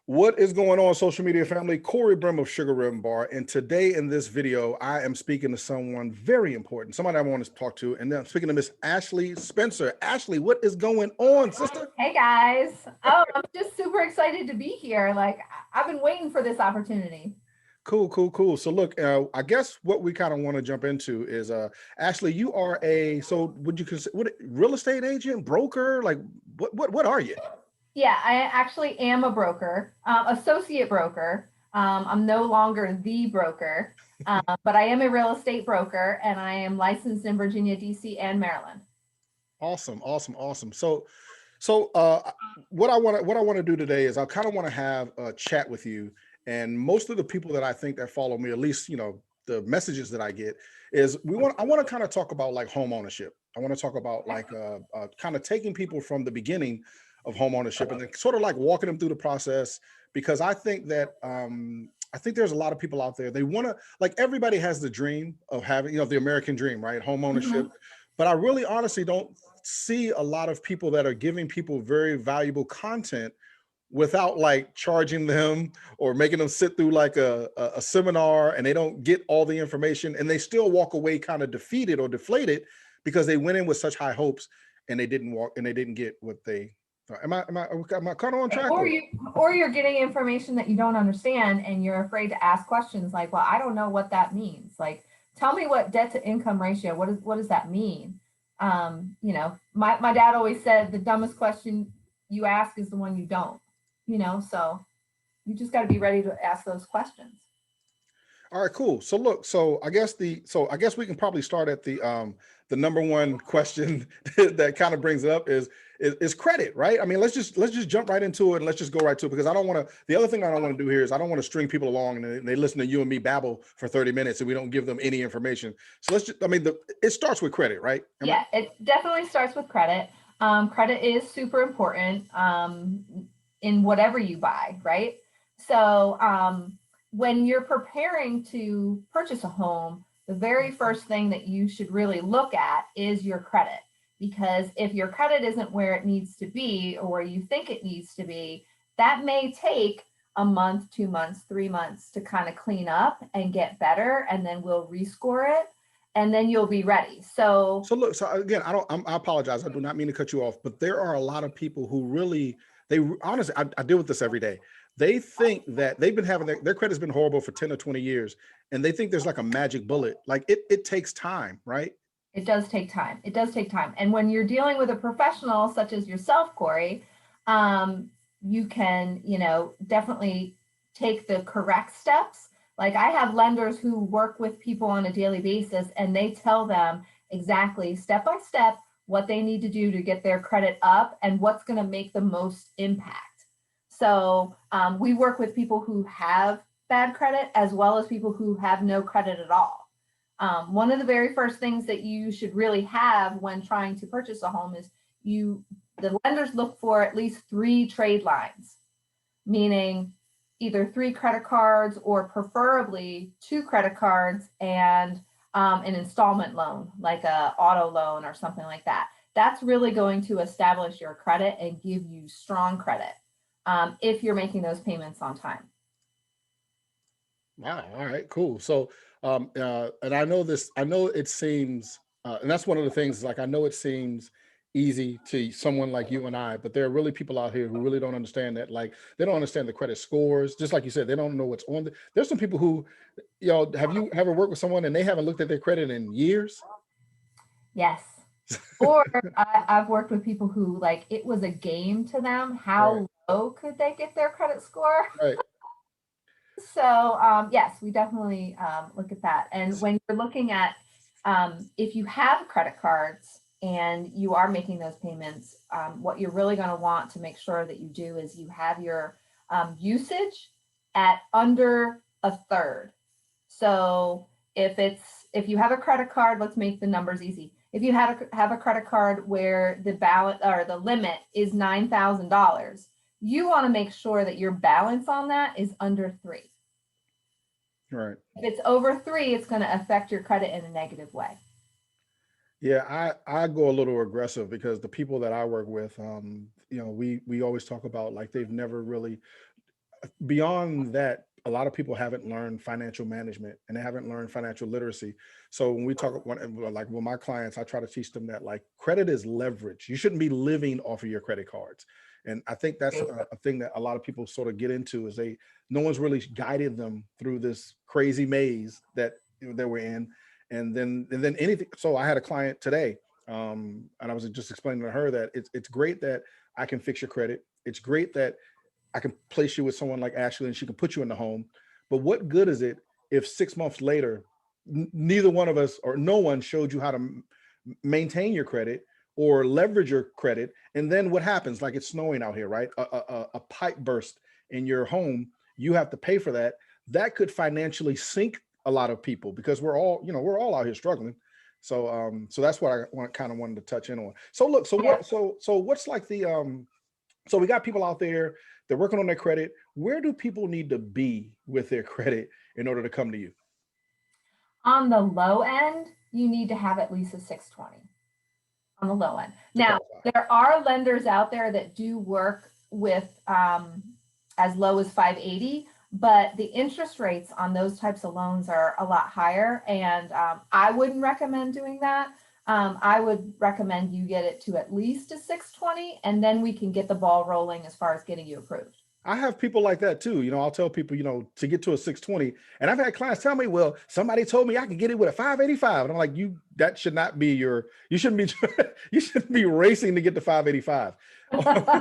What is going on, social media family? Corey Brim of Sugar Rim Bar, and today in this video, I am speaking to someone very important, somebody I want to talk to, and then I'm speaking to Miss Ashley Spencer. Ashley, what is going on, sister? Hey guys. Oh, I'm just super excited to be here. Like I've been waiting for this opportunity. Cool, cool, cool. So look, I guess what we kind of want to jump into is, Ashley, you are so would you consider what real estate agent, broker? Like what are you? Yeah, I actually am a broker, associate broker. I'm no longer the broker, but I am a real estate broker and I am licensed in Virginia, DC, and Maryland. Awesome, awesome, awesome. So what I want to do today is I kind of want to have a chat with you. And most of the people that I think that follow me, at least the messages that I get, is I want to kind of talk about like home ownership. I want to talk about like kind of taking people from the beginning of home ownership and then sort of like walking them through the process, because I think that I think there's a lot of people out there, they want to, like, everybody has the dream of having, the American dream, right? Home ownership. Mhm. But I really honestly don't see a lot of people that are giving people very valuable content without like charging them or making them sit through like a seminar, and they don't get all the information and they still walk away kind of defeated or deflated because they went in with such high hopes and they didn't get what they thought. Am I kind of on track? Or you're getting information that you don't understand and you're afraid to ask questions like, well, I don't know what that means. Like, tell me what debt to income ratio, what does that mean? My dad always said the dumbest question you ask is the one you don't, so you just got to be ready to ask those questions. All right, cool. So look, so I guess we can probably start at the number one question that kind of brings it up is credit, right? I mean, let's just jump right into it and let's just go right to it, because I don't want to, the other thing I don't want to do here is I don't want to string people along and they listen to you and me babble for 30 minutes and we don't give them any information. So it starts with credit, right? Yeah, it definitely starts with credit. Credit is super important in whatever you buy, right? So when you're preparing to purchase a home, the very first thing that you should really look at is your credit. Because if your credit isn't where it needs to be or where you think it needs to be, that may take a month, 2 months, 3 months to kind of clean up and get better. And then we'll rescore it and then you'll be ready. So Look, so again, I apologize. I do not mean to cut you off, but there are a lot of people who really, they honestly, I deal with this every day. They think that they've been having their credit's been horrible for 10 or 20 years, and they think there's like a magic bullet. Like it takes time, right? it does take time. It does take time. And when you're dealing with a professional such as yourself, Corey, you can, definitely take the correct steps. Like I have lenders who work with people on a daily basis and they tell them exactly step by step what they need to do to get their credit up and what's going to make the most impact. So we work with people who have bad credit as well as people who have no credit at all. One of the very first things that you should really have when trying to purchase a home is the lenders look for at least 3 trade lines, meaning either 3 credit cards or preferably 2 credit cards and an installment loan, like a auto loan or something like that. That's really going to establish your credit and give you strong credit if you're making those payments on time. Wow. All right, cool. So, and I know it seems, and that's one of the things, like, I know it seems easy to someone like you and I, but there are really people out here who really don't understand that. Like, they don't understand the credit scores. Just like you said, they don't know what's on there's some people who, have you ever worked with someone and they haven't looked at their credit in years? Yes. Or I've worked with people who, like, it was a game to them. Right, How low could they get their credit score? right. So yes, we definitely look at that. And when you're looking at if you have credit cards and you are making those payments, what you're really going to want to make sure that you do is you have your usage at under a third. So if you have a credit card, let's make the numbers easy. If you have a credit card where the balance or the limit is $9,000, you want to make sure that your balance on that is under 3. Right. If it's over 3, it's going to affect your credit in a negative way. Yeah, I go a little aggressive because the people that I work with, we always talk about like they've never really, beyond that, a lot of people haven't learned financial management and they haven't learned financial literacy. So when we talk, like with my clients, I try to teach them that like credit is leverage. You shouldn't be living off of your credit cards. And I think that's a thing that a lot of people sort of get into is no one's really guided them through this crazy maze that we're in. And then anything. So I had a client today, and I was just explaining to her that it's great that I can fix your credit. It's great that I can place you with someone like Ashley and she can put you in the home. But what good is it if 6 months later, neither one of us or no one showed you how to maintain your credit or leverage your credit? And then what happens? Like it's snowing out here, right? A pipe burst in your home. You have to pay for that. That could financially sink a lot of people because we're all out here struggling. So that's what I kind of wanted to touch in on. So look, what's like so we got people out there, they're working on their credit. Where do people need to be with their credit in order to come to you? On the low end, you need to have at least a 620 on the low end. Now, there are lenders out there that do work with as low as 580, but the interest rates on those types of loans are a lot higher. And I wouldn't recommend doing that. I would recommend you get it to at least a 620, and then we can get the ball rolling as far as getting you approved. I have people like that too. I'll tell people, to get to a 620. And I've had clients tell me, well, somebody told me I could get it with a 585. And I'm like, that should not be you shouldn't be racing to get to 585.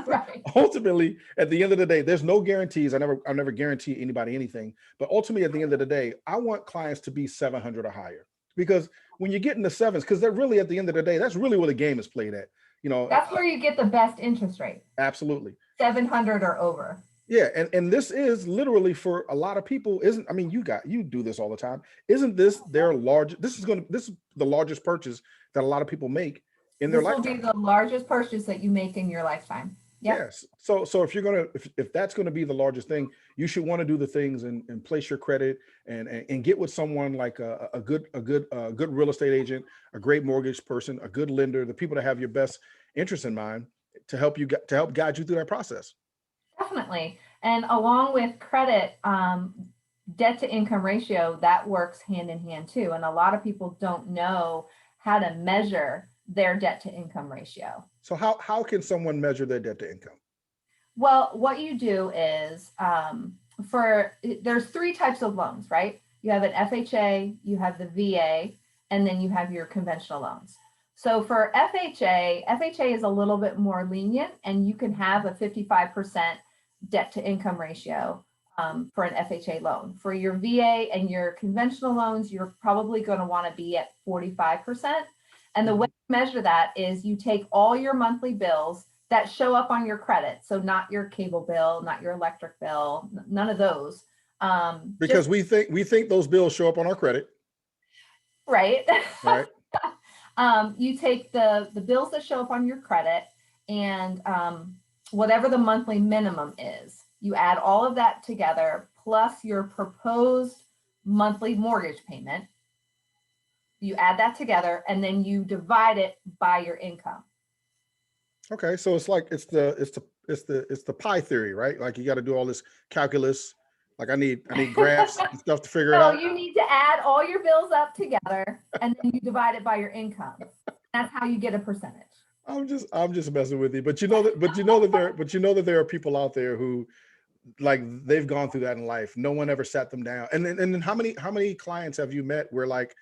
Right. Ultimately, at the end of the day, there's no guarantees. I never guarantee anybody anything. But ultimately, at the end of the day, I want clients to be 700 or higher. Because when you get in the sevens, because they're really, at the end of the day, that's really where the game is played at. That's where you get the best interest rate. Absolutely. 700 or over. Yeah. And this is literally for a lot of people, you do this all the time. Isn't this this is the largest purchase that a lot of people make in their lifetime. This will be the largest purchase that you make in your lifetime. Yep. Yes. So if that's going to be the largest thing, you should want to do the things and place your credit and get with someone like a good real estate agent, a great mortgage person, a good lender, the people that have your best interest in mind to help guide you through that process. Definitely. And along with credit, debt to income ratio, that works hand in hand too. And a lot of people don't know how to measure their debt to income ratio. So how can someone measure their debt to income? Well, what you do is there's three types of loans, right? You have an FHA, you have the VA, and then you have your conventional loans. So for FHA is a little bit more lenient, and you can have a 55% debt to income ratio for an FHA loan. For your VA and your conventional loans, you're probably going to want to be at 45%. And the way you measure that is you take all your monthly bills that show up on your credit. So not your cable bill, not your electric bill, none of those. Because we think those bills show up on our credit. Right. Right. You take the bills that show up on your credit and whatever the monthly minimum is, you add all of that together plus your proposed monthly mortgage payment. You add that together and then you divide it by your income. Okay, so it's like it's the pie theory, right? Like you got to do all this calculus. Like I need graphs and stuff to figure it out. So you need to add all your bills up together and then you divide it by your income. That's how you get a percentage. I'm just messing with you, but you know that there are people out there who like they've gone through that in life. No one ever sat them down. And then how many clients have you met where like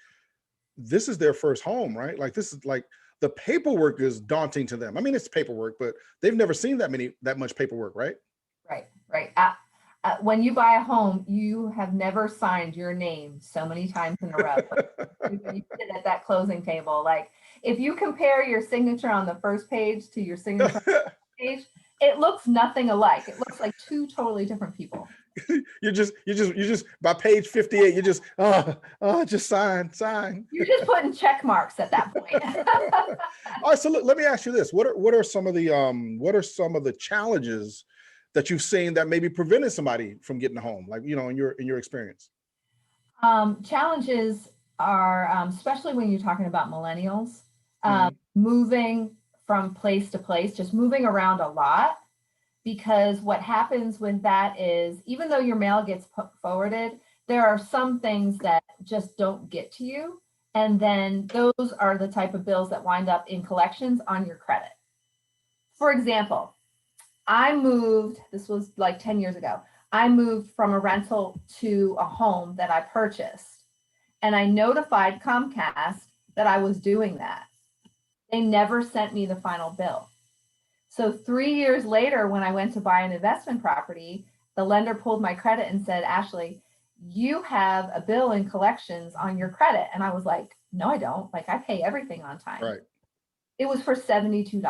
this is their first home, right? Like this is like the paperwork is daunting to them. I mean, it's paperwork, but they've never seen that much paperwork, right? Right. When you buy a home, you have never signed your name so many times in a row. You sit at that closing table. Like if you compare your signature on the first page to your signature on the page, it looks nothing alike. It looks like two totally different people. you just by page 58, you just just sign. You're just putting check marks at that point. All right, so let me ask you this: what are some of the challenges that you've seen that maybe prevented somebody from getting a home, like in your experience? Challenges are especially when you're talking about millennials, moving from place to place, just moving around a lot. because what happens with that is, even though your mail gets forwarded, there are some things that just don't get to you. And then those are the type of bills that wind up in collections on your credit. For example, I moved, this was like 10 years ago, I moved from a rental to a home that I purchased. And I notified Comcast that I was doing that. They never sent me the final bill. So 3 years later, when I went to buy an investment property, the lender pulled my credit and said, Ashley, you have a bill in collections on your credit. And I was like, no, I don't. Like, I pay everything on time. Right. It was for $72.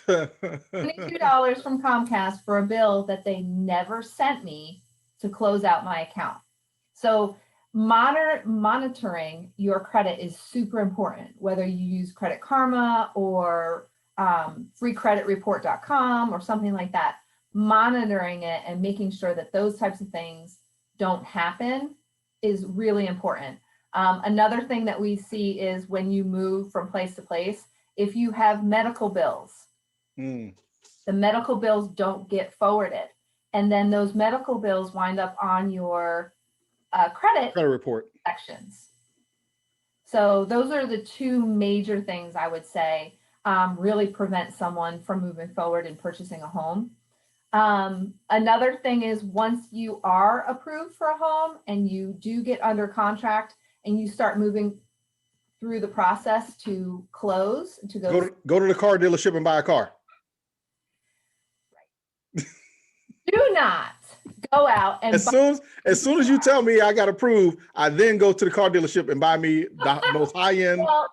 $72 from Comcast for a bill that they never sent me to close out my account. So monitoring your credit is super important, whether you use Credit Karma or freecreditreport.com or something like that. Monitoring it and making sure that those types of things don't happen is really important. Another thing that we see is when you move from place to place, if you have medical bills, the medical bills don't get forwarded. And then those medical bills wind up on your credit report sections. So those are the two major things I would say really prevent someone from moving forward and purchasing a home. Another thing is, once you are approved for a home and you do get under contract and you start moving through the process to close, to go to the car dealership and buy a car. Do not go out and as soon as you tell me I got approved, I then go to the car dealership and buy me the most high end. Well,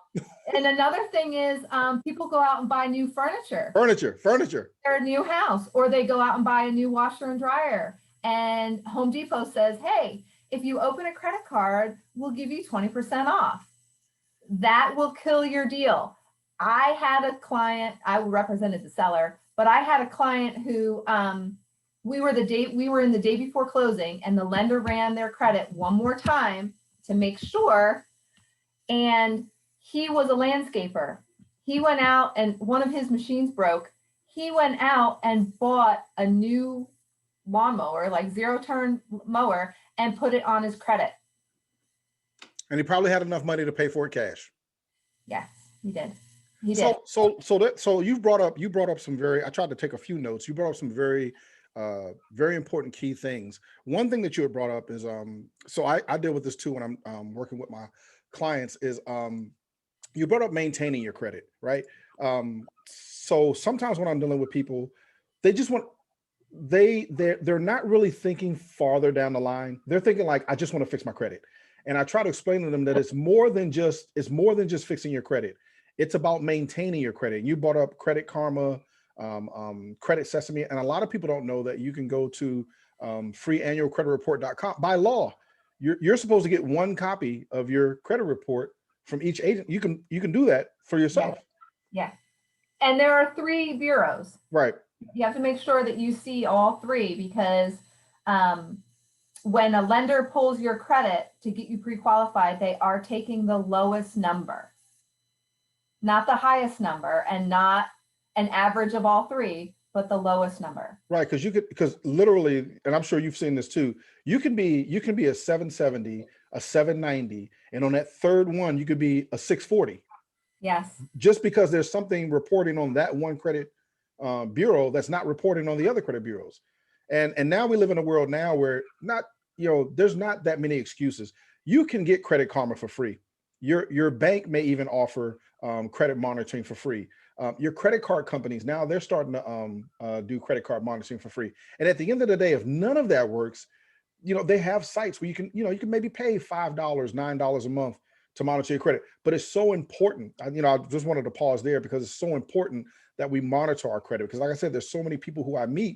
and another thing is, people go out and buy new furniture. Their new house, or they go out and buy a new washer and dryer. And Home Depot says, hey, if you open a credit card, we'll give you 20% off. That will kill your deal. I had a client, I represented the seller, but I had a client who we were in the day before closing, and the lender ran their credit one more time to make sure. And he was a landscaper. He went out and one of his machines broke. He went out and bought a new lawnmower, like zero-turn mower, and put it on his credit. And he probably had enough money to pay for it cash. Yes, he did. He did. So you brought up some very, I tried to take a few notes. You brought up some very important key things. One thing that you had brought up is, so I deal with this too when I'm working with my clients, is you brought up maintaining your credit, right? So sometimes when I'm dealing with people, they just want, they're not really thinking farther down the line. They're thinking like, I just want to fix my credit. And I try to explain to them that it's more than just fixing your credit. It's about maintaining your credit. You brought up Credit Karma, Credit Sesame, and a lot of people don't know that you can go to freeannualcreditreport.com. By law, you're supposed to get one copy of your credit report from each agent. You can do that for yourself. Yeah. And there are 3 bureaus. Right. You have to make sure that you see all 3, because when a lender pulls your credit to get you pre-qualified, they are taking the lowest number, not the highest number, and not an average of all 3, but the lowest number. Right, because literally, and I'm sure you've seen this too, you can be a 770, a 790, and on that third one, you could be a 640. Yes. Just because there's something reporting on that one credit bureau that's not reporting on the other credit bureaus. And now we live in a world now where there's not that many excuses. You can get Credit Karma for free. Your bank may even offer credit monitoring for free. Your credit card companies, now they're starting to do credit card monitoring for free. And at the end of the day, if none of that works, they have sites where you can maybe pay $5, $9 a month to monitor your credit. But it's so important. I just wanted to pause there because it's so important that we monitor our credit. Because like I said, there's so many people who I meet.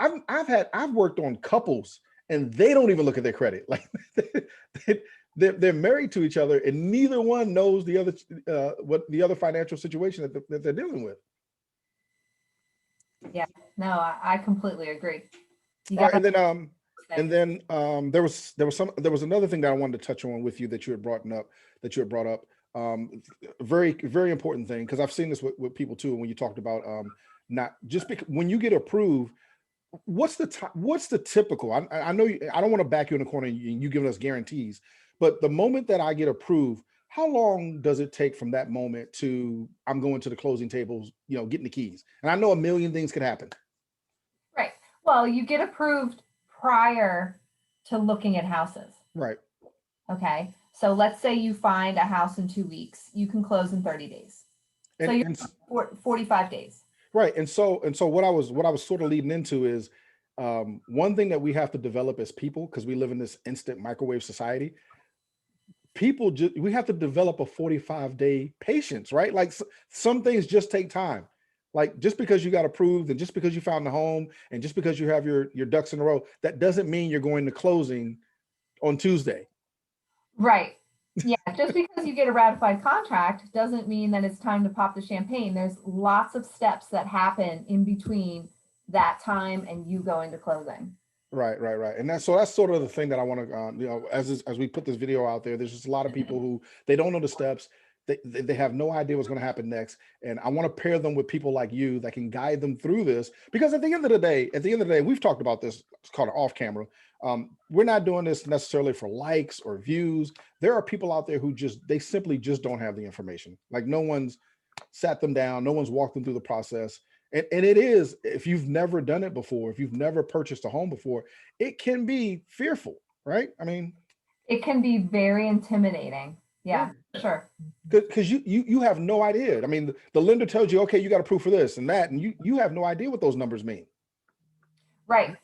I've worked on couples and they don't even look at their credit. Like they're married to each other and neither one knows the other what the other financial situation that they're dealing with. Yeah, no, I completely agree. Right, and then there was another thing that I wanted to touch on with you that you had brought up. Very, very important thing, because I've seen this with people too. When you talked about not just because when you get approved, what's the typical, I know I don't want to back you in the corner and you giving us guarantees, but the moment that I get approved, how long does it take from that moment to I'm going to the closing tables, getting the keys? And I know a million things could happen. Right. Well, you get approved prior to looking at houses. Right. Okay. So let's say you find a house in 2 weeks, you can close in 30 days. So you're And 45 days. right. And so what I was sort of leading into is one thing that we have to develop as people, because we live in this instant microwave society. We have to develop a 45-day patience, right? Like some things just take time. Like just because you got approved and just because you found the home and just because you have your ducks in a row, that doesn't mean you're going to closing on Tuesday. Right. Yeah. Just because you get a ratified contract doesn't mean that it's time to pop the champagne. There's lots of steps that happen in between that time and you going to closing. Right. And that's sort of the thing that I want to, as we put this video out there, there's just a lot of people who they don't know the steps. They have no idea what's going to happen next. And I want to pair them with people like you that can guide them through this, because at the end of the day, we've talked about this, it's called off camera. We're not doing this necessarily for likes or views. There are people out there who they simply just don't have the information. Like no one's sat them down. No one's walked them through the process. And it is, if you've never done it before, if you've never purchased a home before, it can be fearful, right? I mean, it can be very intimidating. Yeah, sure. Because you have no idea. I mean, the lender tells you, okay, you got approved for this and that, and you have no idea what those numbers mean. Right.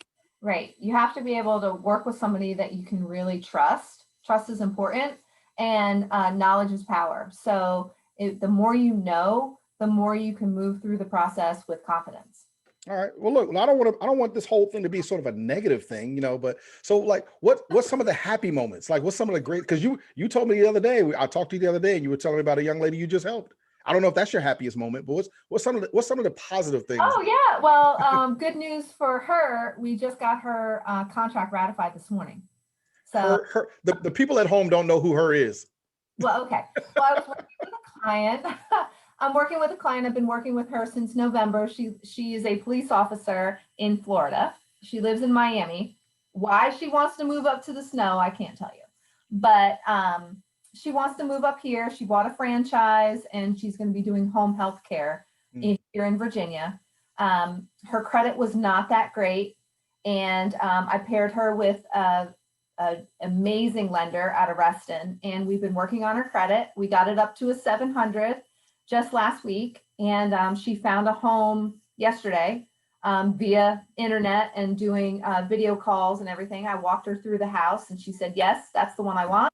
You have to be able to work with somebody that you can really trust. Trust is important, and knowledge is power. So the more you know, the more you can move through the process with confidence. All right. Well, look, I don't want this whole thing to be sort of a negative thing, but so like what's some of the happy moments? Like what's some of the great, because you told me the other day, I talked to you the other day and you were telling me about a young lady you just helped. I don't know if that's your happiest moment, but what's some of the positive things? Oh yeah. Well, good news for her. We just got her contract ratified this morning. So the people at home don't know who her is. Well, okay. Well, I was working with a client. I'm working with a client. I've been working with her since November. She is a police officer in Florida. She lives in Miami. Why she wants to move up to the snow, I can't tell you. But she wants to move up here. She bought a franchise and she's going to be doing home health care here in Virginia. Her credit was not that great. And I paired her with an amazing lender out of Reston, and we've been working on her credit. We got it up to a 700 just last week, and she found a home yesterday via internet and doing video calls and everything. I walked her through the house and she said, yes, that's the one I want.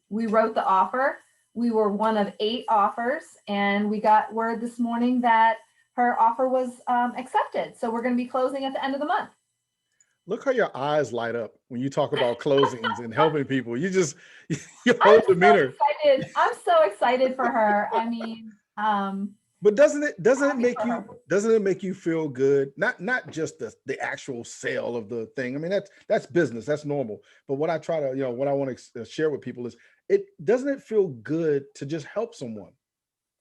We wrote the offer. We were one of 8 offers, and we got word this morning that her offer was accepted. So we're going to be closing at the end of the month. Look how your eyes light up when you talk about closings and helping people. Your whole demeanor. I'm so excited for her. I mean, but doesn't it make you feel good? Not just the actual sale of the thing. I mean, that's business, that's normal. But what I try to, what I want to share with people is doesn't it feel good to just help someone?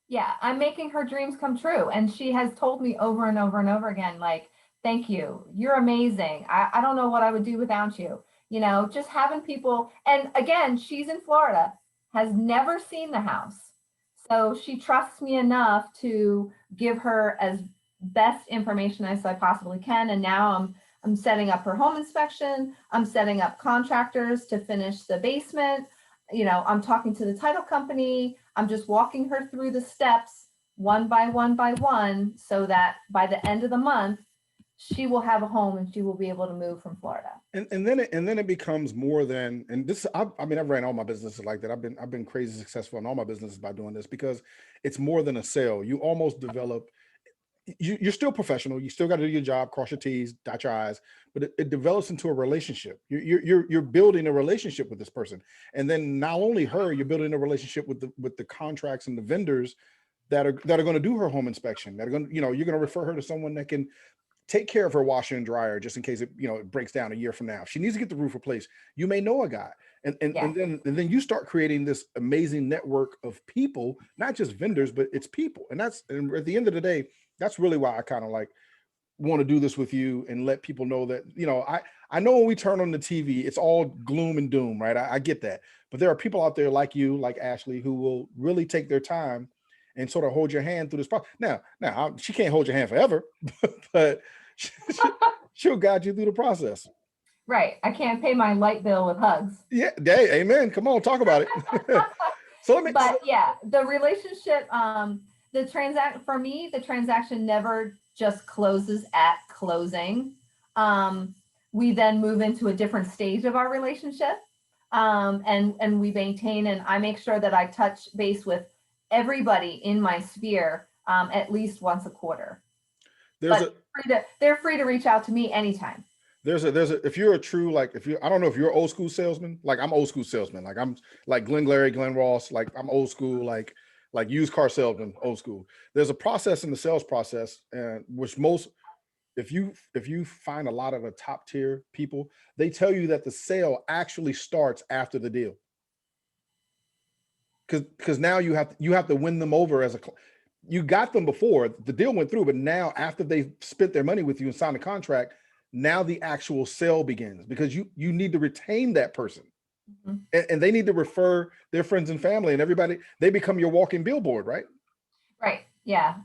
Yeah, I'm making her dreams come true. And she has told me over and over and over again, like, thank you. You're amazing. I don't know what I would do without you. Just having people. And again, she's in Florida, has never seen the house. So she trusts me enough to give her as best information as I possibly can. And now I'm setting up her home inspection. I'm setting up contractors to finish the basement. I'm talking to the title company. I'm just walking her through the steps one by one, so that by the end of the month, she will have a home and she will be able to move from Florida. And then it becomes more than, and this, I mean, I've ran all my businesses like that. I've been crazy successful in all my businesses by doing this, because it's more than a sale. You almost develop, you're still professional. You still got to do your job, cross your T's, dot your I's, but it develops into a relationship. You're building a relationship with this person. And then not only her, you're building a relationship with the contracts and the vendors that are going to do her home inspection, that are going to, you're going to refer her to someone that can take care of her washer and dryer just in case it breaks down a year from now. If she needs to get the roof replaced, you may know a guy. And then you start creating this amazing network of people, not just vendors, but it's people. And at the end of the day, That's really why I kind of like want to do this with you and let people know that, you know, I know when we turn on the TV, it's all gloom and doom, right? I get that. But there are people out there like you, like Ashley, who will really take their time and sort of hold your hand through this process. Now, she can't hold your hand forever, but she'll guide you through the process. Right. I can't pay my light bill with hugs. Yeah, hey, amen. Come on, talk about it. But yeah, the relationship, for me, the transaction never just closes at closing. We then move into a different stage of our relationship, and we maintain, and I make sure that I touch base with everybody in my sphere at least once a quarter. They're free to reach out to me anytime. If you're a true, like, I don't know if you're old school salesman, like I'm old school salesman, like I'm like Glenn Glary, Glenn Ross, like I'm old school, like used car salesman, old school. There's a process in the sales process, and which if you find a lot of the top tier people, they tell you that the sale actually starts after the deal. Because now you have to win them over you got them before the deal went through, but now after they've spent their money with you and signed a contract, now the actual sale begins, because you need to retain that person. And they need to refer their friends and family and everybody. They become your walking billboard, right? Right. Yeah.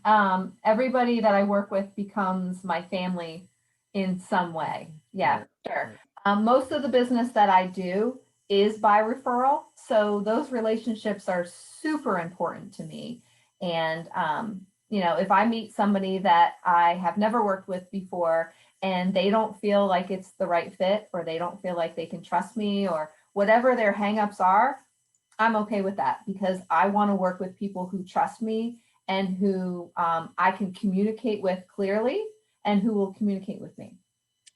Everybody that I work with becomes my family in some way. Yeah, sure. Most of the business that I do is by referral. So those relationships are super important to me. And, you know, if I meet somebody that I have never worked with before and they don't feel like it's the right fit, or they don't feel like they can trust me, or whatever their hangups are, I'm okay with that, because I want to work with people who trust me and who I can communicate with clearly and who will communicate with me.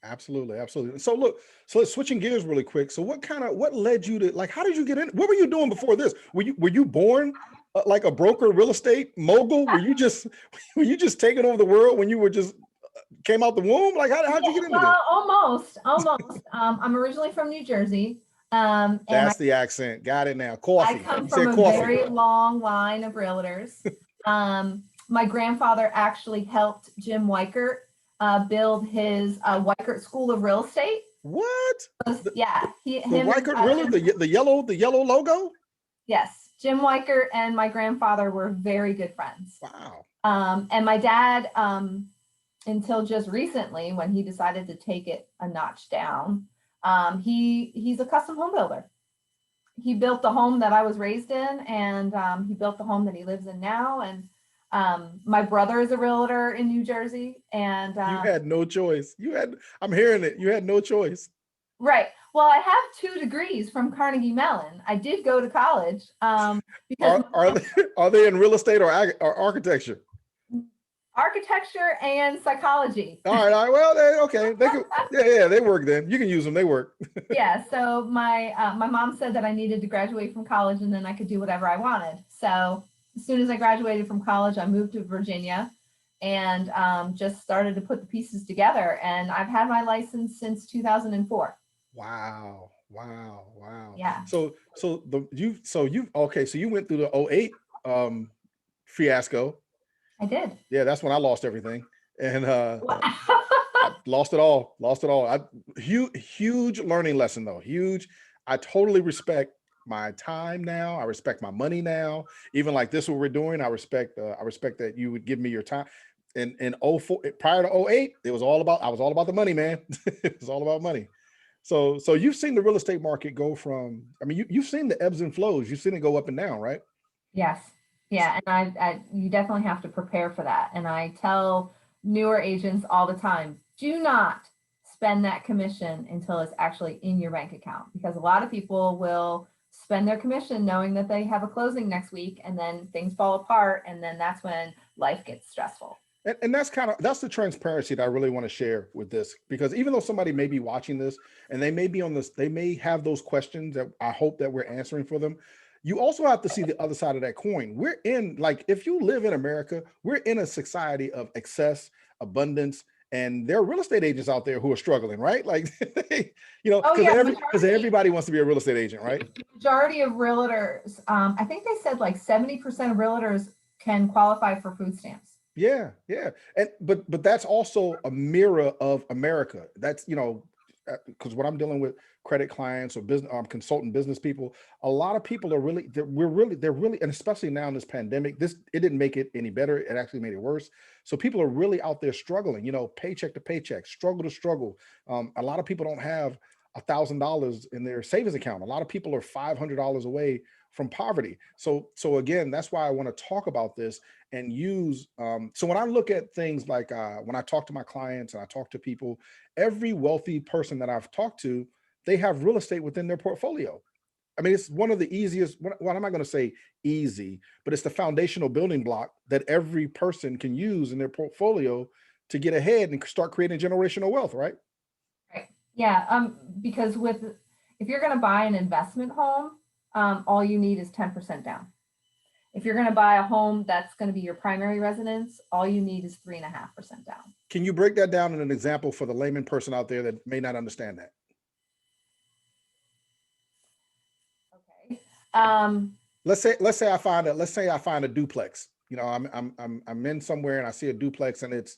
Absolutely. Absolutely. So let's switching gears really quick. So what led you to, like, how did you get in? What were you doing before this? Were you born like a broker, real estate mogul? Were you just taking over the world when you were just came out the womb? Like, how'd you get into this? Almost. I'm originally from New Jersey. That's the accent. Got it now. Coffee. I come from a very long line of realtors. My grandfather actually helped Jim Weichert build his Weichert School of Real Estate. What? Yeah. The Weichert Realtor, the yellow logo? Yes. Jim Weichert and my grandfather were very good friends. Wow. And my dad, until just recently, when he decided to take it a notch down, he's a custom home builder. He built the home that I was raised in, and he built the home that he lives in now. And my brother is a realtor in New Jersey, and you had no choice. I'm hearing it. You had no choice. Right. Well, I have 2 degrees from Carnegie Mellon. I did go to college. Because are they in real estate or architecture? Architecture and psychology. All right. Well, okay. They work then. You can use them. They work. Yeah. So my mom said that I needed to graduate from college, and then I could do whatever I wanted. So as soon as I graduated from college, I moved to Virginia and just started to put the pieces together. And I've had my license since 2004. Wow. Yeah. So you went through the 08 fiasco. I did. Yeah, that's when I lost everything, and I lost it all. Huge learning lesson though. Huge. I totally respect my time now. I respect my money now. Even like this, what we're doing, I respect that you would give me your time. In 04, prior to 08, I was all about the money, man. It was all about money. So you've seen the real estate market go from, I mean, you've seen the ebbs and flows. You've seen it go up and down, right? Yes. Yeah. And you definitely have to prepare for that. And I tell newer agents all the time, do not spend that commission until it's actually in your bank account, because a lot of people will spend their commission knowing that they have a closing next week, and then things fall apart. And then that's when life gets stressful. And that's the transparency that I really want to share with this, because even though somebody may be watching this and they may be on this, they may have those questions that I hope that we're answering for them. You also have to see the other side of that coin. We're in, like, if you live in America, we're in a society of excess, abundance, and there are real estate agents out there who are struggling, right? Like, because everybody wants to be a real estate agent, right? The majority of realtors, I think they said like 70% of realtors can qualify for food stamps. Yeah, yeah. And but that's also a mirror of America. That's, because when I'm dealing with credit clients or business consultant business people, a lot of people are really they're really, and especially now in this pandemic, this it didn't make it any better. It actually made it worse. So people are really out there struggling, paycheck to paycheck, struggle to struggle. A lot of people don't have $1,000 in their savings account. A lot of people are $500 away from poverty. So again, that's why I want to talk about this and use. So when I look at things like when I talk to my clients and I talk to people, every wealthy person that I've talked to, they have real estate within their portfolio. I mean, it's one of the easiest, well, I'm not going to say easy, but it's the foundational building block that every person can use in their portfolio to get ahead and start creating generational wealth, right? Right. Yeah. Because if you're going to buy an investment home, all you need is 10% down. If you're going to buy a home that's going to be your primary residence, all you need is 3.5% down. Can you break that down in an example for the layman person out there that may not understand that? Okay. Let's say I find a duplex. I'm in somewhere and I see a duplex and it's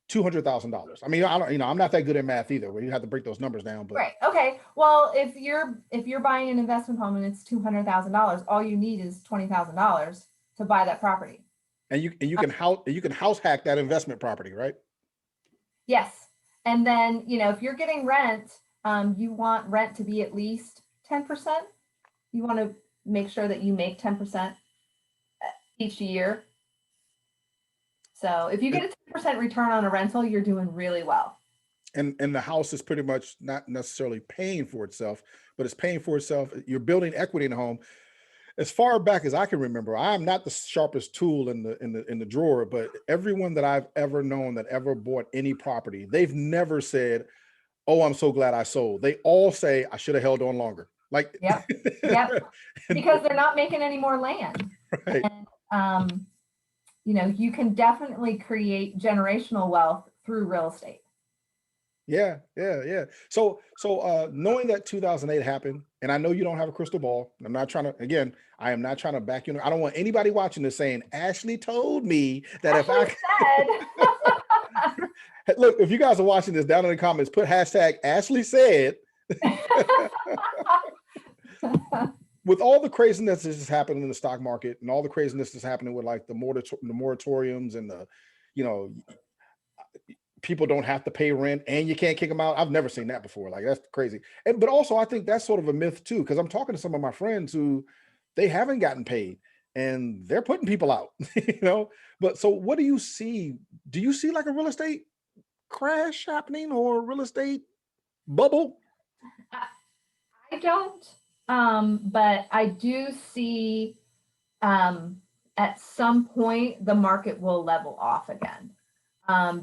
$200,000. I mean, I don't, I'm not that good at math either, where you have to break those numbers down. But right. Okay. Well, if you're buying an investment home and it's $200,000, all you need is $20,000 to buy that property. and you can house hack that investment property, right? Yes. And then, if you're getting rent, you want rent to be at least 10%. You want to make sure that you make 10% each year. So if you get a 10% return on a rental, you're doing really well. And the house is pretty much not necessarily paying for itself, but it's paying for itself. You're building equity in the home. As far back as I can remember, I am not the sharpest tool in the drawer, but everyone that I've ever known that ever bought any property, they've never said, "Oh, I'm so glad I sold." They all say, "I should have held on longer." Like, yep, because they're not making any more land. Right. And, you can definitely create generational wealth through real estate. Yeah. So knowing that 2008 happened, and I know you don't have a crystal ball. I'm not trying to, again, I am not trying to back you. I don't want anybody watching this saying, "Ashley told me that Ashley said." Look, if you guys are watching this, down in the comments, put hashtag Ashley said. With all the craziness that's happening in the stock market and all the craziness that's happening with like the moratoriums and people don't have to pay rent and you can't kick them out. I've never seen that before. Like, that's crazy. But also I think that's sort of a myth too, because I'm talking to some of my friends who they haven't gotten paid and they're putting people out, But so what do you see? Do you see like a real estate crash happening or a real estate bubble? I don't, but I do see at some point the market will level off again.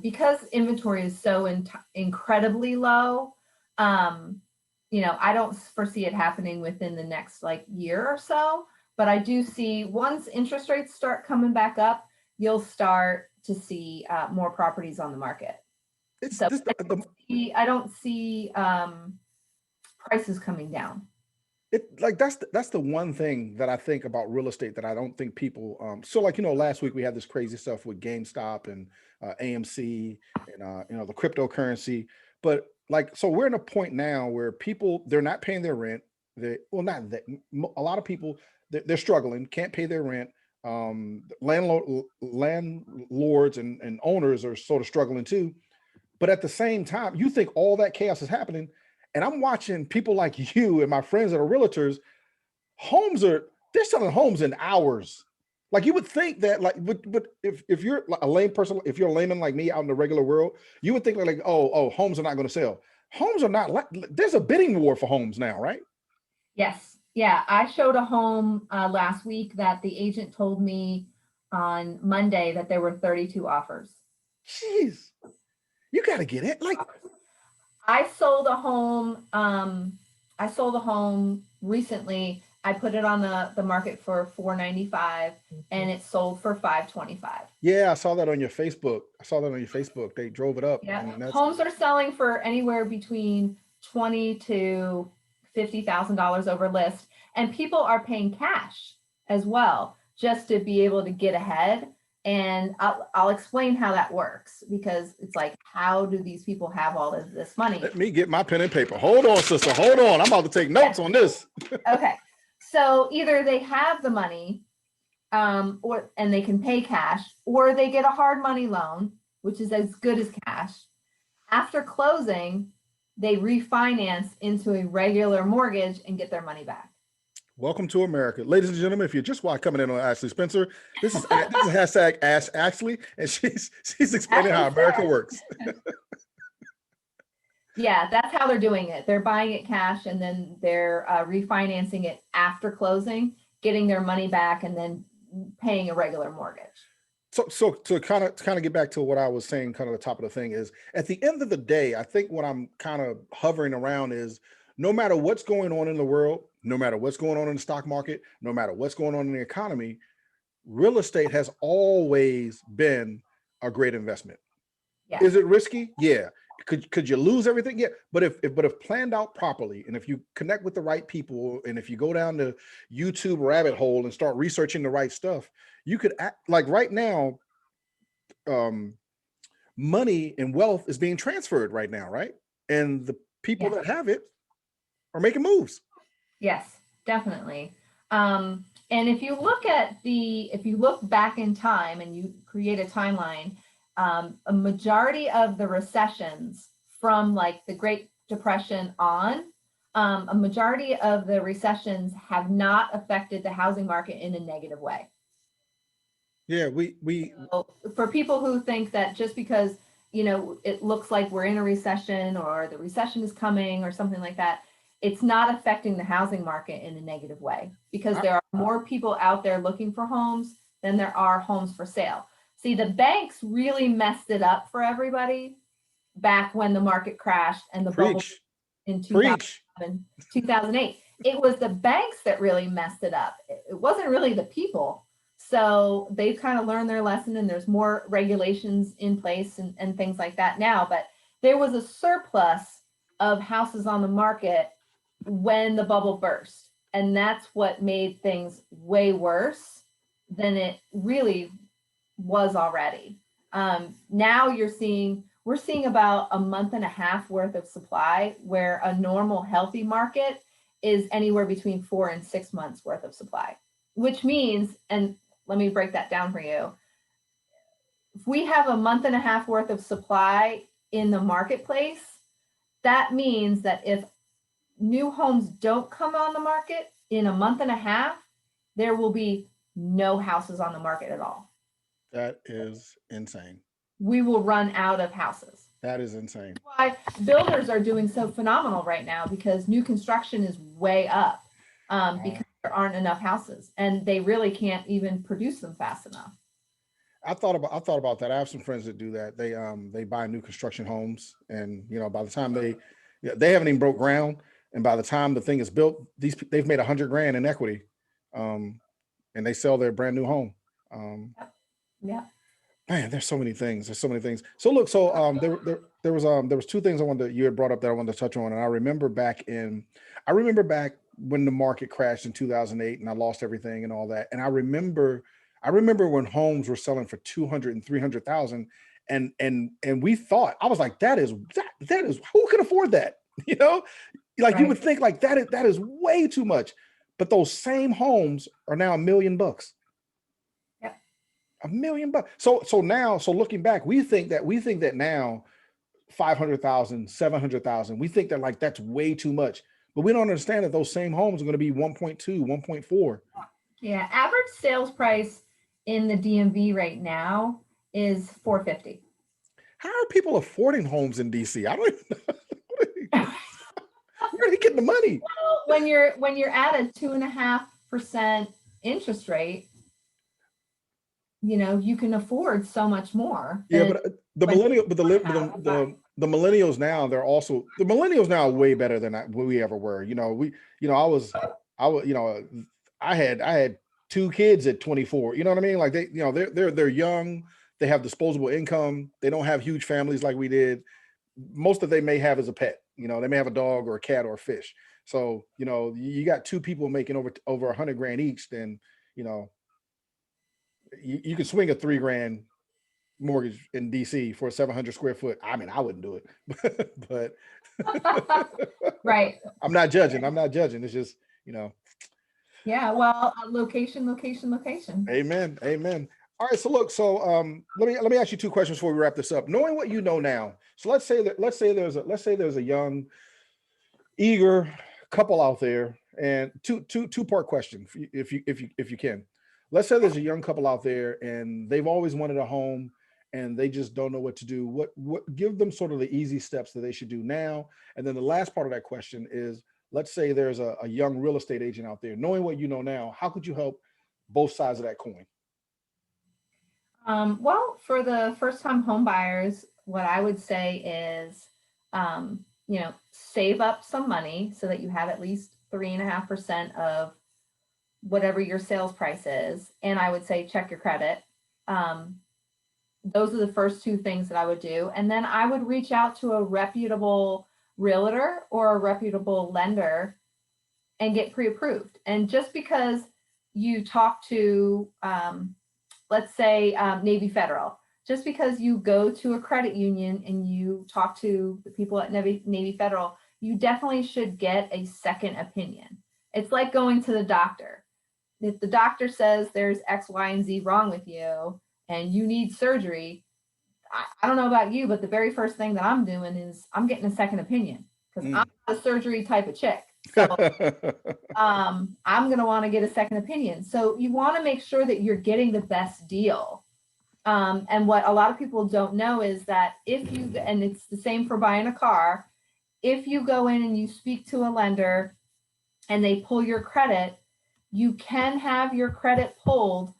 Because inventory is so incredibly low, I don't foresee it happening within the next year or so, but I do see once interest rates start coming back up, you'll start to see more properties on the market. I don't see prices coming down. That's the one thing that I think about real estate that I don't think people so last week we had this crazy stuff with GameStop and AMC and the cryptocurrency, but so we're in a point now where people, they're not paying their rent. Not that, a lot of people, they're struggling, can't pay their rent. Landlords and owners are sort of struggling too, but at the same time you think all that chaos is happening. And I'm watching people like you and my friends that are realtors, they're selling homes in hours. Like, you would think that, but if you're a lame person, if you're a layman like me out in the regular world, you would think oh, homes are not going to sell. Homes are not, there's a bidding war for homes now, right? Yes. Yeah. I showed a home last week that the agent told me on Monday that there were 32 offers. Jeez, you got to get it. I sold a home recently. I put it on the market for $495 and it sold for $525. Yeah, I saw that on your Facebook. They drove it up. Yeah. I mean, homes are selling for anywhere between $20,000 to $50,000 over list, and people are paying cash as well just to be able to get ahead And I'll explain how that works, because it's like, how do these people have all of this money? Let me get my pen and paper. Hold on, sister. Hold on. I'm about to take notes on this. Okay. So either they have the money, and they can pay cash, or they get a hard money loan, which is as good as cash. After closing, they refinance into a regular mortgage and get their money back. Welcome to America. Ladies and gentlemen, if you're just coming in on Ashley Spencer, this is hashtag Ask Ashley, and she's explaining how America works. Yeah, that's how they're doing it. They're buying it cash, and then they're refinancing it after closing, getting their money back, and then paying a regular mortgage. So to kind of get back to what I was saying, kind of the top of the thing is, at the end of the day, I think what I'm kind of hovering around is, no matter what's going on in the world, no matter what's going on in the stock market, no matter what's going on in the economy, real estate has always been a great investment. Yeah. Is it risky? Yeah. Could you lose everything? Yeah. But if planned out properly, and if you connect with the right people, and if you go down the YouTube rabbit hole and start researching the right stuff, you could act like right now, money and wealth is being transferred right now, right? And the people that have it are making moves. Yes, definitely. And if you look back in time and you create a timeline, a majority of the recessions from like the Great Depression on, a majority of the recessions have not affected the housing market in a negative way. Yeah, so for people who think that just because, it looks like we're in a recession or the recession is coming or something like that, it's not affecting the housing market in a negative way, because there are more people out there looking for homes than there are homes for sale. See, the banks really messed it up for everybody back when the market crashed and the bubble in 2007, 2008. It was the banks that really messed it up. It wasn't really the people. So they've kind of learned their lesson, and there's more regulations in place and things like that now. But there was a surplus of houses on the market when the bubble burst. And that's what made things way worse than it really was already. Now we're seeing about a month and a half worth of supply, where a normal healthy market is anywhere between 4 and 6 months worth of supply, which means, and let me break that down for you. If we have a month and a half worth of supply in the marketplace, that means that if new homes don't come on the market in a month and a half, there will be no houses on the market at all. That is insane. We will run out of houses. That is insane. That's why builders are doing so phenomenal right now, because new construction is way up, because there aren't enough houses, and they really can't even produce them fast enough. I thought about that. I have some friends that do that. They buy new construction homes, and by the time they haven't even broke ground, and by the time the thing is built, they've made $100,000 in equity, and they sell their brand new home. Yeah. Man, there's so many things. So look, there was two things you had brought up that I wanted to touch on, and I remember back when the market crashed in 2008, and I lost everything and all that. And I remember when homes were selling for 200 and 300,000, and we thought, I was like, that is who can afford that? Like, you would think like that is way too much, but those same homes are now $1 million. $1 million. So looking back, we think that now 500,000, 700,000, we think that like that's way too much, but we don't understand that those same homes are going to be 1.2, 1.4. Yeah, average sales price in the DMV right now is $450,000. How are people affording homes in DC? I don't even know. Where are they getting the money? Well, when you're at a 2.5% interest rate, you can afford so much more. Yeah, but the millennials now, the millennials now are way better than we ever were. I had 2 kids at 24. You know what I mean? Like they're young, they have disposable income, they don't have huge families like we did. Most of they may have as a pet. They may have a dog or a cat or a fish. So you got 2 people making over $100,000 each, then You can swing a $3 grand mortgage in DC for a 700 square foot. I mean, I wouldn't do it, but Right. I'm not judging. I'm not judging. It's just, you know, Yeah. Well, location, location, location. amen. Amen. All right. So look, so let me ask you two questions before we wrap this up. Knowing what you know now, so let's say there's a young, eager couple out there, and two-part question, if you can. Let's say there's a young couple out there and they've always wanted a home and they just don't know what to do. What give them sort of the easy steps that they should do now? And then the last part of that question is, let's say there's a young real estate agent out there, knowing what you know now, how could you help both sides of that coin? Well, for the first time home buyers, what I would say is, save up some money so that you have at least 3.5% of whatever your sales price is. And I would say check your credit. Um, those are the first two things that I would do. And then I would reach out to a reputable realtor or a reputable lender and get pre-approved. And just because you talk to, let's say, Navy Federal, just because you go to a credit union and you talk to the people at Navy Federal, you definitely should get a second opinion. It's like going to the doctor. If the doctor says there's X, Y, and Z wrong with you and you need surgery, I don't know about you, but the very first thing that I'm doing is I'm getting a second opinion because I'm not a surgery type of chick. So I'm going to want to get a second opinion. So you want to make sure that you're getting the best deal. And what a lot of people don't know is that and it's the same for buying a car, if you go in and you speak to a lender and they pull your credit, you can have your credit pulled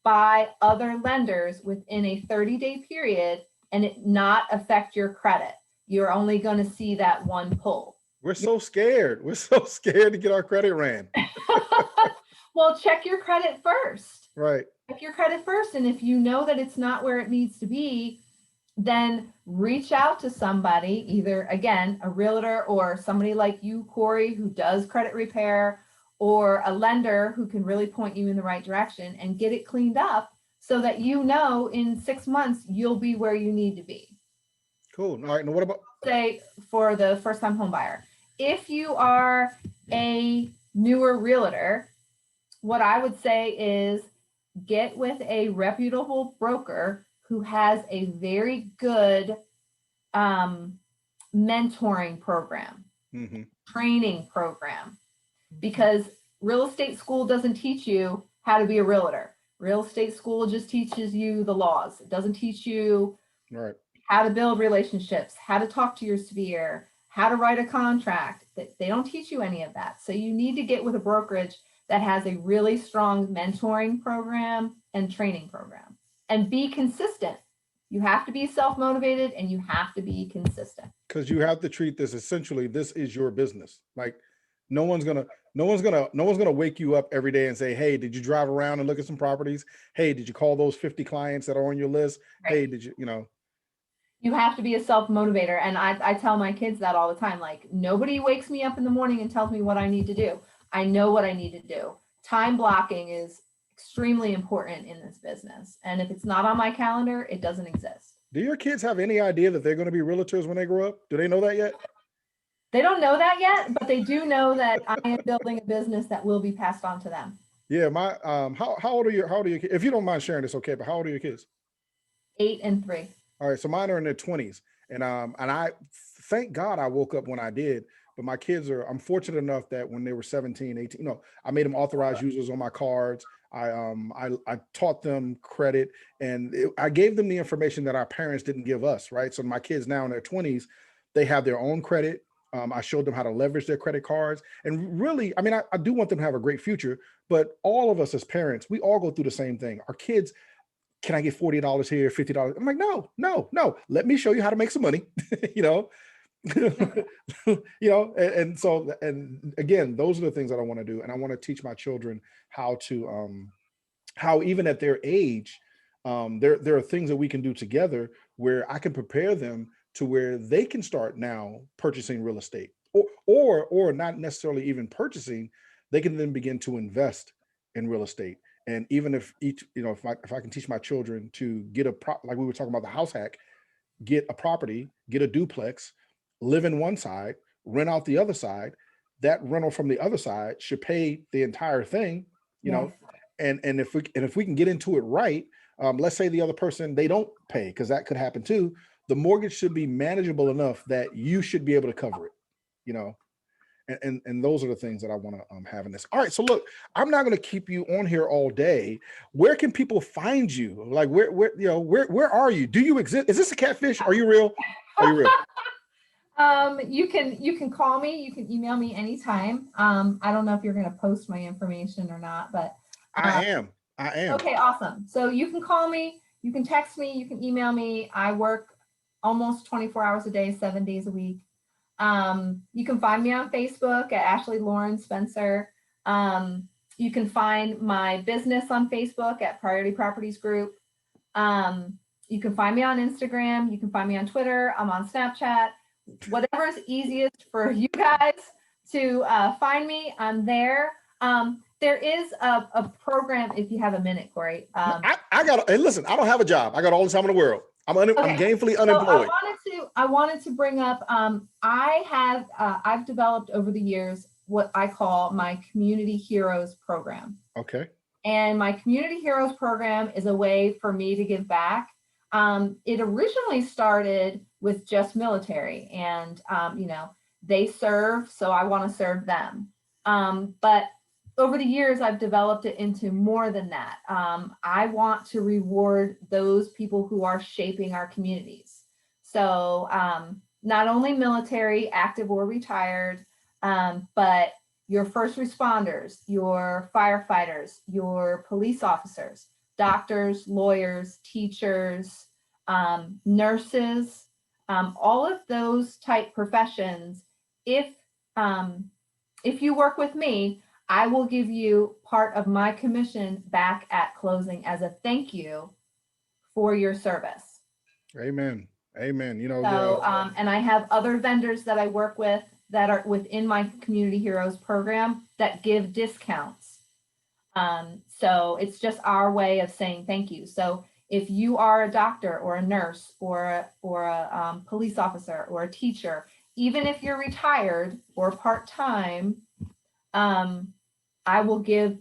by other lenders within a 30-day period and it not affect your credit. You're only going to see that one pull. We're so scared. We're so scared to get our credit ran. Well, check your credit first. Right. Check your credit first. And if you know that it's not where it needs to be, then reach out to somebody, either, again, a realtor or somebody like you, Corey, who does credit repair, or a lender who can really point you in the right direction and get it cleaned up so that in 6 months, you'll be where you need to be. Cool. All right. Now, what about? Say for the first time home buyer, if you are a newer realtor, what I would say is get with a reputable broker who has a very good mentoring program, training program, because real estate school doesn't teach you how to be a realtor. Real estate school just teaches you the laws. It doesn't teach you how to build relationships, how to talk to your sphere, how to write a contract. They don't teach you any of that. So you need to get with a brokerage that has a really strong mentoring program and training program, and be consistent. You have to be self-motivated and you have to be consistent. Because you have to treat this essentially, this is your business. Like no one's gonna wake you up every day and say, hey, did you drive around and look at some properties? Hey, did you call those 50 clients that are on your list? Right. Hey, did you know? You have to be a self-motivator. And I tell my kids that all the time, like, nobody wakes me up in the morning and tells me what I need to do. I know what I need to do. Time blocking is extremely important in this business. And if it's not on my calendar, it doesn't exist. Do your kids have any idea that they're going to be realtors when they grow up? Do they know that yet? They don't know that yet, but they do know that I am building a business that will be passed on to them. Yeah, my how old are your kids? If you don't mind sharing, it's okay. But how old are your kids? 8 and 3. All right, so mine are in their 20s, and I thank God I woke up when I did. But my kids I'm fortunate enough that when they were 17, 18, I made them authorized users on my cards. I taught them credit, and I gave them the information that our parents didn't give us, right? So my kids now in their 20s, they have their own credit. I showed them how to leverage their credit cards. And really, I mean, I do want them to have a great future, but all of us as parents, we all go through the same thing. Our kids, can I get $40 here, $50? I'm like, no. Let me show you how to make some money, and again, those are the things that I want to do. And I want to teach my children how even at their age, there are things that we can do together where I can prepare them to where they can start now purchasing real estate, or not necessarily even purchasing. They can then begin to invest in real estate And even if each, if I can teach my children to get like we were talking about the house hack, get a property, get a duplex, live in one side, rent out the other side, that rental from the other side should pay the entire thing, you Yes. know, and if we can get into it right, let's say the other person, they don't pay, because that could happen too. The mortgage should be manageable enough that you should be able to cover it, you know. And those are the things that I want to have in this. All right, so look, I'm not going to keep you on here all day. Where can people find you? Like where are you? Do you exist? Is this a catfish? Are you real? Are you real? You can call me, you can email me anytime. I don't know if you're going to post my information or not, but I am. okay, awesome. So you can call me, you can text me, you can email me. I work almost 24 hours a day, 7 days a week. You can find me on Facebook at Ashley Lauren Spencer. You can find my business on Facebook at Priority Properties Group. You can find me on Instagram. You can find me on Twitter. I'm on Snapchat. Whatever is easiest for you guys to find me, I'm there. There is a program, if you have a minute, Corey. I got, and listen, I don't have a job. I got all the time in the world. I'm gainfully unemployed. So I wanted to bring up, I've developed over the years what I call my Community Heroes program. Okay. And my Community Heroes program is a way for me to give back. It originally started with just military, and they serve, so I want to serve them. But over the years, I've developed it into more than that. I want to reward those people who are shaping our communities. So not only military, active or retired, but your first responders, your firefighters, your police officers, doctors, lawyers, teachers, nurses, all of those type professions. If you work with me, I will give you part of my commission back at closing as a thank you for your service. Amen. Amen. So, and I have other vendors that I work with that are within my Community Heroes program that give discounts. So it's just our way of saying thank you. So if you are a doctor or a nurse or a police officer or a teacher, even if you're retired or part-time, I will give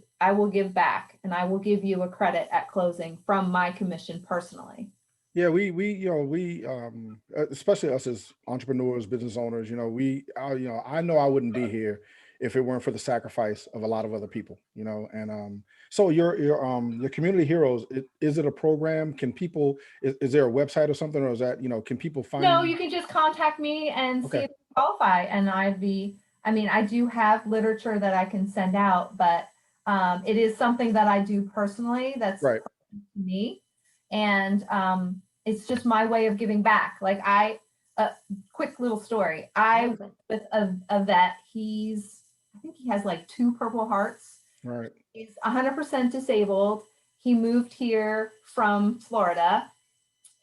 back, and I will give you a credit at closing from my commission personally. Yeah, we especially us as entrepreneurs, business owners, I know I wouldn't be here if it weren't for the sacrifice of a lot of other people, and so your Community Heroes, is it a program? Can people, is there a website or something, or is that, can people find No, you can just contact me and see if you qualify, and I do have literature that I can send out, but it is something that I do personally, that's right to me, and it's just my way of giving back. Like quick little story. I went with a vet. I think he has like 2 Purple Hearts. Right. He's 100% disabled. He moved here from Florida,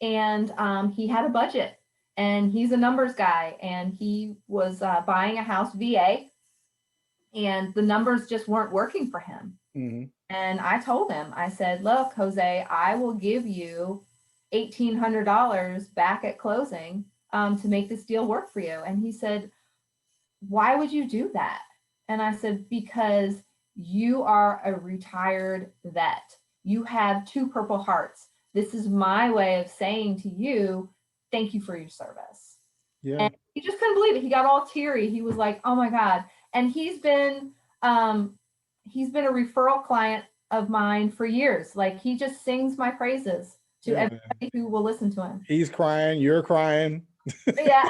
and he had a budget, and he's a numbers guy, and he was buying a house VA, and the numbers just weren't working for him. Mm-hmm. And I told him, I said, look, Jose, I will give you $1,800 back at closing to make this deal work for you. And he said, why would you do that? And I said, because you are a retired vet. You have 2 Purple Hearts. This is my way of saying to you, thank you for your service. Yeah. And he just couldn't believe it. He got all teary. He was like, oh my God. And he's been a referral client of mine for years. Like, he just sings my praises to everybody who will listen to him. He's crying, you're crying. Yeah.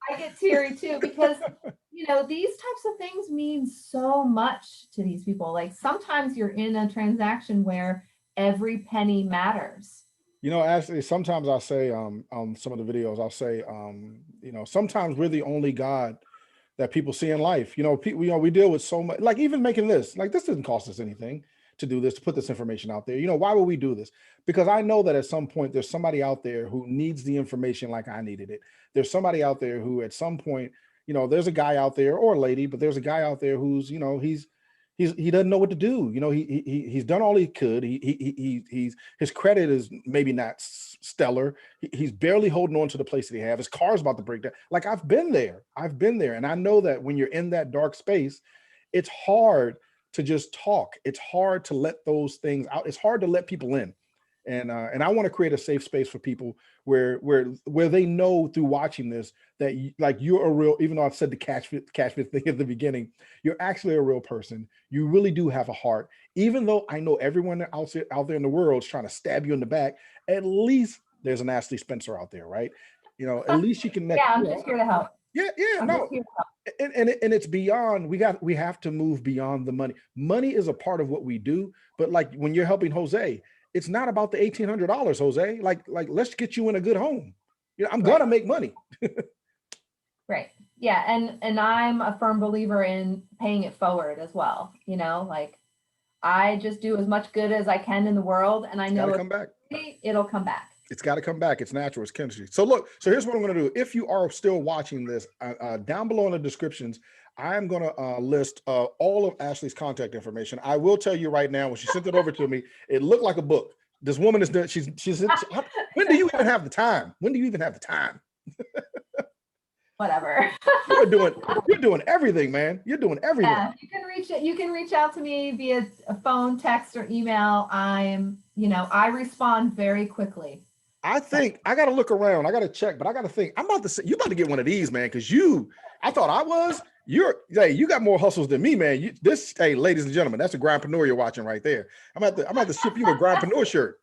I get teary too, because these types of things mean so much to these people. Like, sometimes you're in a transaction where every penny matters. Ashley, sometimes I say on some of the videos, I'll say, sometimes we're the only God that people see in life. We deal with so much, like even making this, like this didn't cost us anything to do this, to put this information out there. Why would we do this? Because I know that at some point there's somebody out there who needs the information like I needed it. There's somebody out there who at some point, there's a guy out there, or a lady, but there's a guy out there who's, he's he doesn't know what to do. You know, he's done all he could. His credit is maybe not stellar. He's barely holding on to the place that he has. His car's about to break down. Like I've been there, and I know that when you're in that dark space, it's hard to just talk. It's hard to let those things out. It's hard to let people in. And I want to create a safe space for people where they know through watching this that like you're a real, even though I've said the catfish thing at the beginning, you're actually a real person. You really do have a heart. Even though I know everyone out there in the world is trying to stab you in the back, at least there's an Ashley Spencer out there, right? You know, at least you can. Yeah, I'm just here to help. Yeah, I'm no. just here to help. And it's beyond, we have to move beyond the money. Money is a part of what we do, but like when you're helping Jose, it's not about the $1,800, Jose. Like let's get you in a good home. You know, I'm gonna make money. Right. Yeah, and I'm a firm believer in paying it forward as well. You know, like I just do as much good as I can in the world, and I know it'll come back. It's got to come back. It's natural. It's chemistry. So look, so here's what I'm going to do. If you are still watching this, down below in the descriptions, I'm going to list all of Ashley's contact information. I will tell you right now, when she sent it over to me, it looked like a book. This woman is doing, when do you even have the time? When do you even have the time? Whatever. You're doing everything, man. You're doing everything. Yeah, you can reach out to me via a phone, text, or email. I respond very quickly. I think I got to look around. I got to check, but I got to think. I'm about to say, you about to get one of these, man, because I thought I was. You got more hustles than me, man. Hey, ladies and gentlemen, that's a grindpreneur you're watching right there. I'm about to ship you a grindpreneur shirt.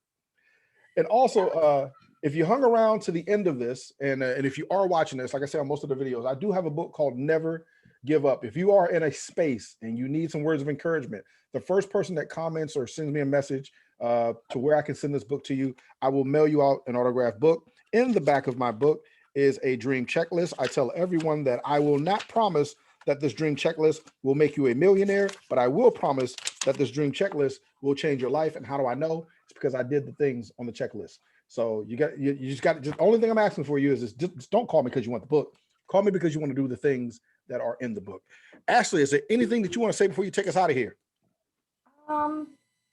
And also, if you hung around to the end of this, and if you are watching this, like I said on most of the videos, I do have a book called Never Give Up. If you are in a space and you need some words of encouragement, the first person that comments or sends me a message to where I can send this book to you, I will mail you out an autographed book. In the back of my book is a dream checklist. I tell everyone that I will not promise that this dream checklist will make you a millionaire, but I will promise that this dream checklist will change your life. And how do I know? It's because I did the things on the checklist. So you just got the only thing I'm asking for you is just don't call me because you want the book. Call me because you want to do the things that are in the book. Ashley, is there anything that you want to say before you take us out of here?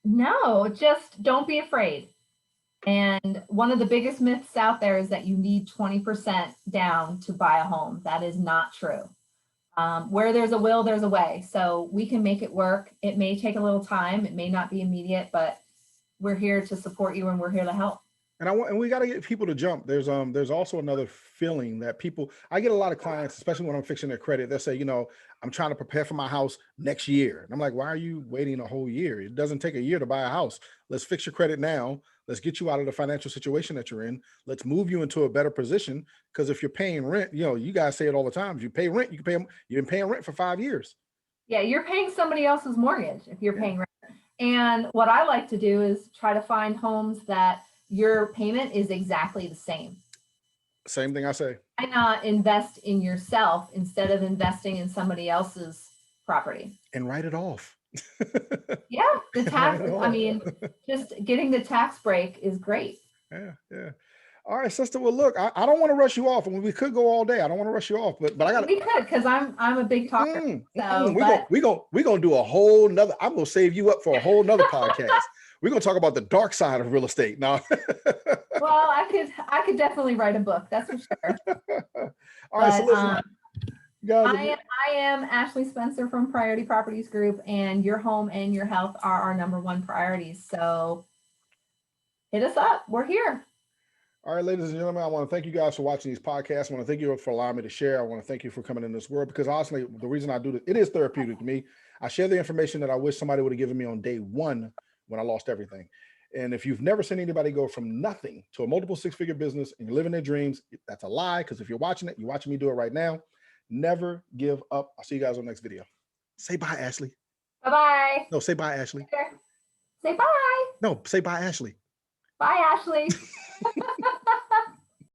No, just don't be afraid. And one of the biggest myths out there is that you need 20% down to buy a home. That is not true. Where there's a will, there's a way. So we can make it work. It may take a little time. It may not be immediate, but we're here to support you and we're here to help. And we got to get people to jump. There's also another feeling that I get a lot of clients, especially when I'm fixing their credit. They'll say, I'm trying to prepare for my house next year. And I'm like, why are you waiting a whole year? It doesn't take a year to buy a house. Let's fix your credit now. Let's get you out of the financial situation that you're in. Let's move you into a better position. Because if you're paying rent, you guys say it all the time. If you pay rent, you've been paying rent for 5 years. Yeah, you're paying somebody else's mortgage if you're paying rent. And what I like to do is try to find homes that your payment is exactly the same. Same thing I say. Why not invest in yourself instead of investing in somebody else's property? And write it off. Yeah, the tax, just getting the tax break is great. Yeah. All right, sister. Well, look, I don't want to rush you off. I mean, we could go all day. I don't want to rush you off, but I got. We could, because I'm a big talker. We gonna do a whole nother. I'm gonna save you up for a whole nother podcast. We're gonna talk about the dark side of real estate now. Well, I could definitely write a book. That's for sure. All right, so listen. I am Ashley Spencer from Priority Properties Group, and your home and your health are our #1 priorities. So hit us up. We're here. All right, ladies and gentlemen, I want to thank you guys for watching these podcasts. I want to thank you for allowing me to share. I want to thank you for coming in this world, because honestly, the reason I do this, it is therapeutic to me. I share the information that I wish somebody would have given me on day one when I lost everything. And if you've never seen anybody go from nothing to a multiple six-figure business and you're living their dreams, that's a lie. Because if you're watching it, you're watching me do it right now. Never give up. I'll see you guys on the next video. Say bye, Ashley. Bye-bye. No, say bye, Ashley. Say bye. No, say bye, Ashley. Bye, Ashley.